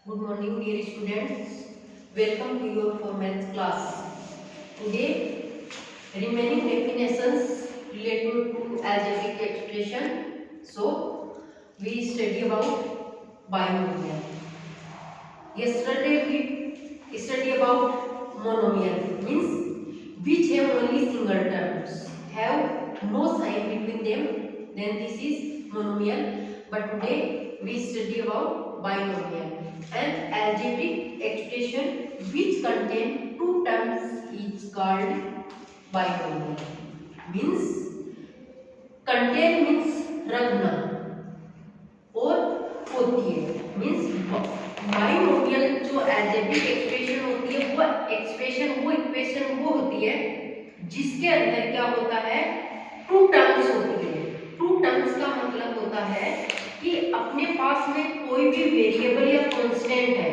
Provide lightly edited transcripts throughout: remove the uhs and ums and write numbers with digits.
Good morning, dear students. Welcome to your for maths class. Today, remaining definitions related to algebraic expression. So, we study about binomial. Yesterday, we study about monomial, means which have only single terms, have no sign between them. Then this is monomial. But today, we study about binomial. An algebraic expression which contain two terms is called binomial. Means contain means रखना और होती है means binomial जो algebraic expression होती है वो equation वो होती है जिसके अंदर क्या होता है टू टर्म्स होती है। टू टर्म्स का मतलब होता है कि अपने पास में कोई भी वेरिएबल या कांस्टेंट है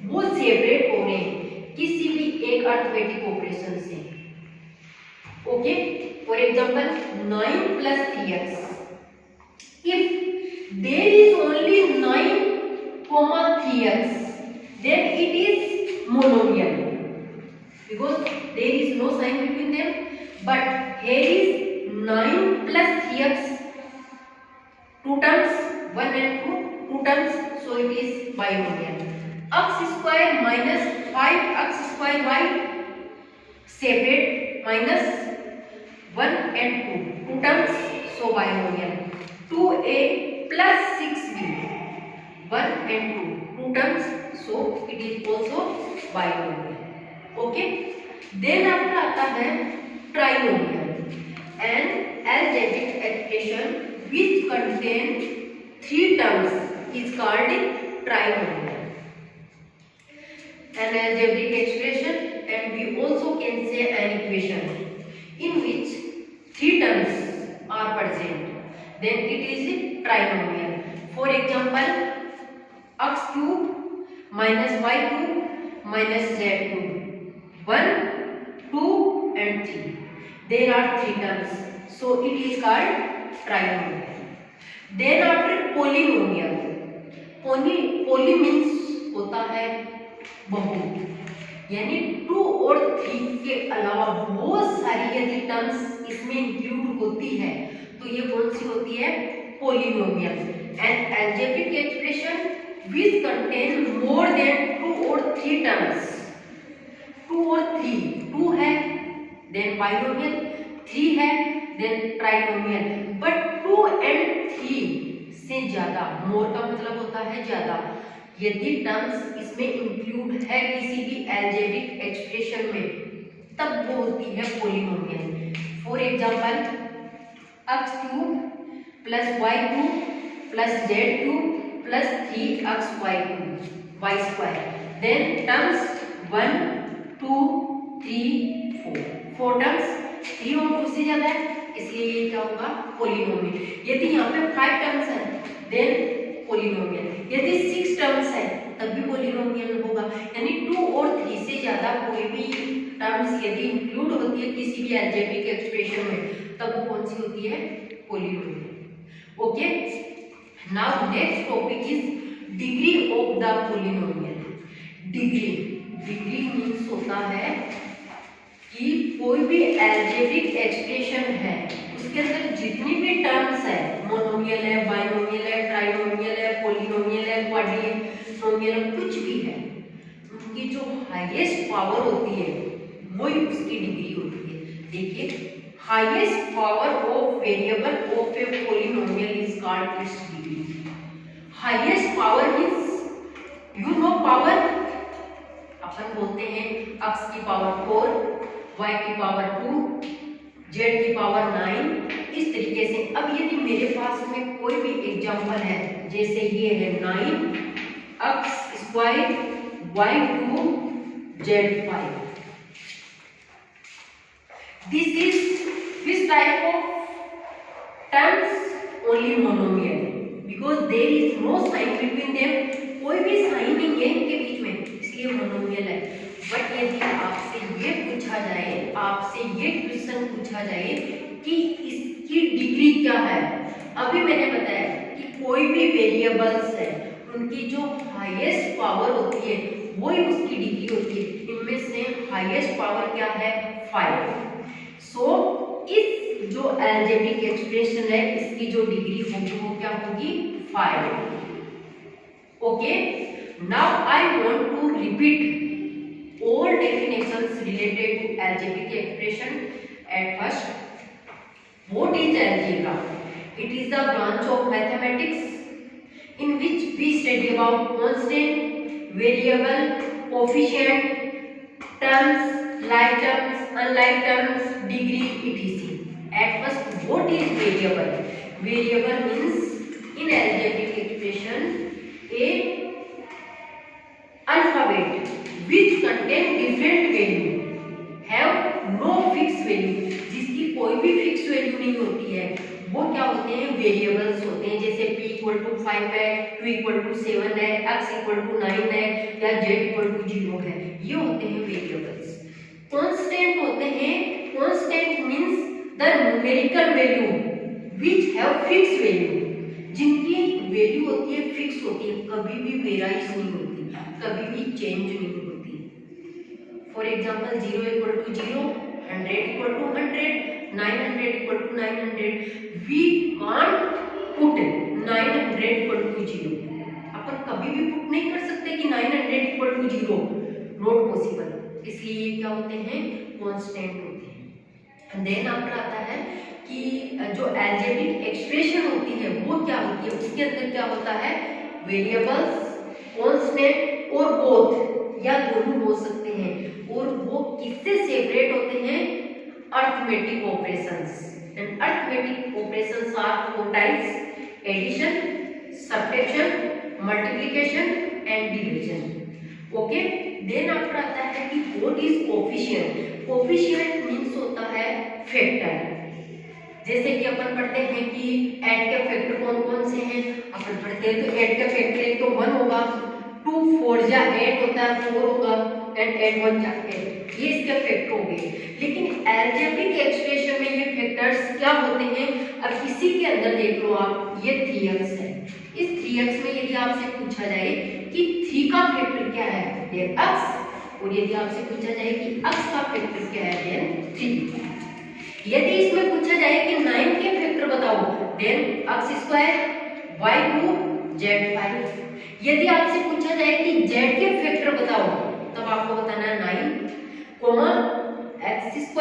वो सेपरेट हो रहे हैं किसी भी एक अरिथमेटिक ऑपरेशन से। Okay, for example 9 + 3x, if there is only 9, 3x, then it is monomial because there is no sign between them. But here is 9 + 3x, two terms, 1 and 2 terms, so it is binomial. x² minus 5x² separate minus 1 and 2 terms, so binomial. 2a plus 6b 1 and 2 terms, so it is also binomial. Okay, then after आता है trinomial, an algebraic expression which contain 3 terms is called trinomial. An algebraic expression, and we also can say an equation in which 3 terms are present, then it is trinomial. For example, x³ minus y³ minus z³, 1, 2 and 3. There are 3 terms, so it is called trinomial. Then after polynomial, poly means होता है बहुत, यानी 2 और 3 के अलावा बहुत सारी यदि टर्म्स इसमें इंक्लूड होती है तो ये कौन सी होती है polynomial. And algebraic expression which contain more than 2 or 3 terms, 2 और 3, 2 है then binomial, 3 है then trinomial, but 2 and 3 से ज्यादा, मोर का मतलब होता है ज्यादा, यदि टर्म्स इसमें इंक्लूड है किसी भी algebraic एक्सप्रेशन में तब वो होती है polynomial. For example x³ plus y³ plus z³ plus 3xy² y², then terms 1, 2, 3, 4 terms, 3 और 2 से ज्यादा है इसलिए ये क्या होगा पोलिनोमियल। यदि यहाँ पे 5 टर्म्स है देन पोलिनोमियल, यदि 6 टर्म्स है तब भी पोलिनोमियल होगा। यानी 2 और 3 से ज्यादा कोई भी टर्म्स यदि इंक्लूड होती है किसी भी algebraic एक्सप्रेशन में तब वो कौन सी होती है polynomial. Okay, now next topic is degree of the polynomial. Degree means होता है कि कोई भी algebraic एक्सप्रेशन है उसके अंदर जितनी भी टर्म्स है, मोनोमियल है, बाइनोमियल है, ट्राइनोमियल है, पोलिनोमियल है, क्वाड्रिनोमियल है, कुछ भी है, उनकी जो हाईएस्ट पावर होती है वही उसकी डिग्री होती है। देखिए, highest power of variable of a polynomial is called its degree. Highest power means you know power, अपन बोलते हैं x की पावर 4, y की पावर 2, z की पावर 9, इस तरीके से। अब यदि मेरे पास में कोई भी एग्जांपल है, जैसे ये है 9x² y2 z5, this is which type of terms? Only monomial, because there is no sign between them, कोई भी साइन नहीं है इनके बीच में, इसलिए मोनोमियल है। बट यदि आपसे ये पूछा जाए, आपसे ये क्वेश्चन पूछा जाए कि इसकी डिग्री क्या है, अभी मैंने बताया कि कोई भी वेरिएबल्स है उनकी जो हाईएस्ट पावर होती है वही उसकी डिग्री होती है। इनमें से हाईएस्ट पावर क्या है 5। सो इस जो अलजेब्रिक एक्सप्रेशन है इसकी जो डिग्री होगी वो क्या होगी 5। Okay, now I want to repeat all definitions related to algebraic expression. At first, what is algebra? It is the branch of mathematics in which we study about constant, variable, coefficient, terms, like terms, unlike terms, degree, etc. At first, what is variable? Variable means in algebraic expression a alphabet which contain different value have no fixed value, जिसकी कोई भी fix value नहीं होती है, वो क्या होते हैं वेरिएबल्स होते हैं। जैसे p = 5 है, q = 7 है, x = 9 है या z = 0 है, ये होते हैं वेरिएबल्स। कांस्टेंट होते हैं, constant means the numerical value which have fix value, जिनकी वैल्यू होती है फिक्स होती है, कभी भी वेराइज नहीं होती, कभी भी चेंज नहीं होती। For example 0 = 0, 100 = 100, 900 = 900, we can't put 900 = 0। अपन कभी भी पुट नहीं कर सकते कि 900 = 0, नॉट पॉसिबल। इसलिए क्या होते हैं कांस्टेंट होते हैं। देन आफ्टर आता है कि जो अलजेब्रिक एक्सप्रेशन होती है वो क्या होती है, उसके अंदर क्या होता है वेरिएबल्स, कांस्टेंट और बोथ या दोनों हो सकते हैं, और वो किससे सेपरेट होते हैं arithmetic operations. And arithmetic operations are 4 types: addition, subtraction, multiplication and division. Okay, then after आता है कि what is coefficient. Coefficient means होता है फैक्टर। जैसे कि अपन पढ़ते हैं कि ऐड के फैक्टर कौन कौन से हैं, अपन पढ़ते हैं तो ऐड का फैक्टर एक तो 1 होगा, 2 4 जा 8 होता है 4 होगा, एंड 8 1 जा 8, ये इसके फैक्टर हो गए। लेकिन अलजेब्रिक एक्सप्रेशन में ये फैक्टर्स क्या होते हैं, अब इसी के अंदर देख लो आप, ये 3x है। इस 3x में यदि आपसे पूछा जाए कि 3 का फैक्टर क्या है, देन x, और यदि आपसे पूछा जाए कि x का फैक्टर क्या है, देन 3। यदि इसमें पूछा जाए कि 9 के फैक्टर बताओ, देन x² y2 z5। यदि आपसे पूछा जाए कि z के फैक्टर बताओ, तब आपको बताना है 9, x²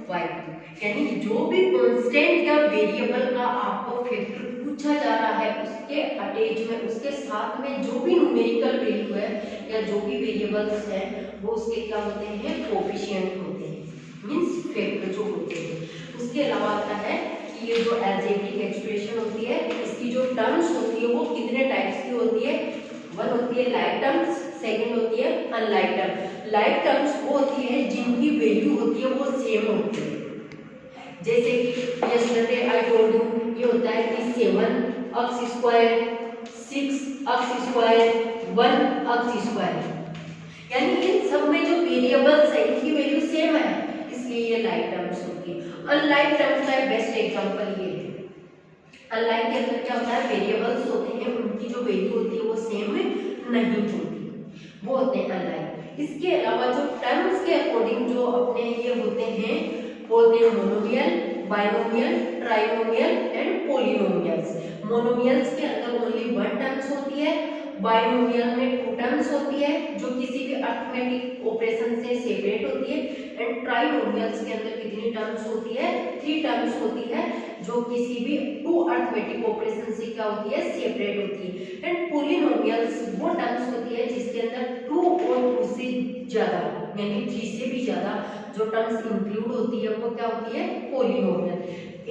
y2। यानी जो भी कांस्टेंट या वेरिएबल का आपको फैक्टर पूछा जा रहा है, उसके अटैच में, उसके साथ में जो भी न्यूमेरिकल वैल्यू है या जो भी वेरिएबल्स है, वो उसके क्या होते हैं कोएफिशिएंट होते हैं, मींस फैक्टर जो होते हैं। उसके अलावा आता है कि ये जो अलजेब्रिक एक्सप्रेशन होती है, इसकी जो टर्म्स होती है वो कितने टाइप्स की होती है। 1 होती है लाइक टर्म्स, सेकंड होती है अनलाइक टर्म्स। लाइक टर्म्स वो होती है जिनकी वैल्यू होती है वो सेम होती है। जैसे कि यस्टरडे आई टोल्ड यू, ये होता है कि 7x², 6x², 1x², यानी इन सब में जो वेरिएबल्स है इनकी वैल्यू सेम है, इसलिए ये लाइक टर्म्स होती है। अनलाइक टर्म्स का बेस्ट एग्जांपल ये है। अनलाइक के अंदर क्या होता है, वेरिएबल्स होते हैं, उनकी जो वैल्यू होती है वो सेम नहीं होती, वो होते हैं अनलाइक। इसके अलावा जो टर्म्स के अकॉर्डिंग जो अपने ये होते हैं वो होते हैं monomial, binomial, trinomial and polynomials. Monomials के अंदर ओनली 1 टर्म्स होती है, बाइनोमियल में 2 टर्म्स होती है जो किसी भी अरिथमेटिक ऑपरेशन से सेपरेट होती है, एंड ट्राइनोमियल्स के अंदर कितनी टर्म्स होती है, 3 टर्म्स होती है जो किसी भी 2 अरिथमेटिक ऑपरेशन से क्या होती है सेपरेट होती है। एंड पॉलिनोमियल्स वो टर्म्स होती है जिसके अंदर 2 और 2 से ज्यादा यानी 3 से भी ज्यादा जो टर्म्स इंक्लूड होती है वो क्या होती है पॉलिनोमियल।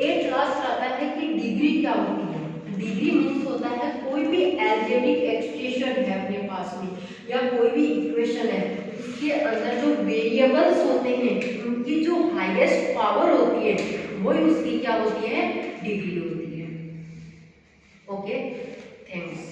एट लास्ट आता है कि डिग्री क्या होती है। डिग्री मीन्स होता है कोई भी अलजेब्रिक एक्सप्रेशन है अपने पास में या कोई भी इक्वेशन है, उसके अंदर जो वेरिएबल्स होते हैं उनकी जो हाईएस्ट पावर होती है वही उसकी क्या होती है डिग्री होती है। Okay, thanks.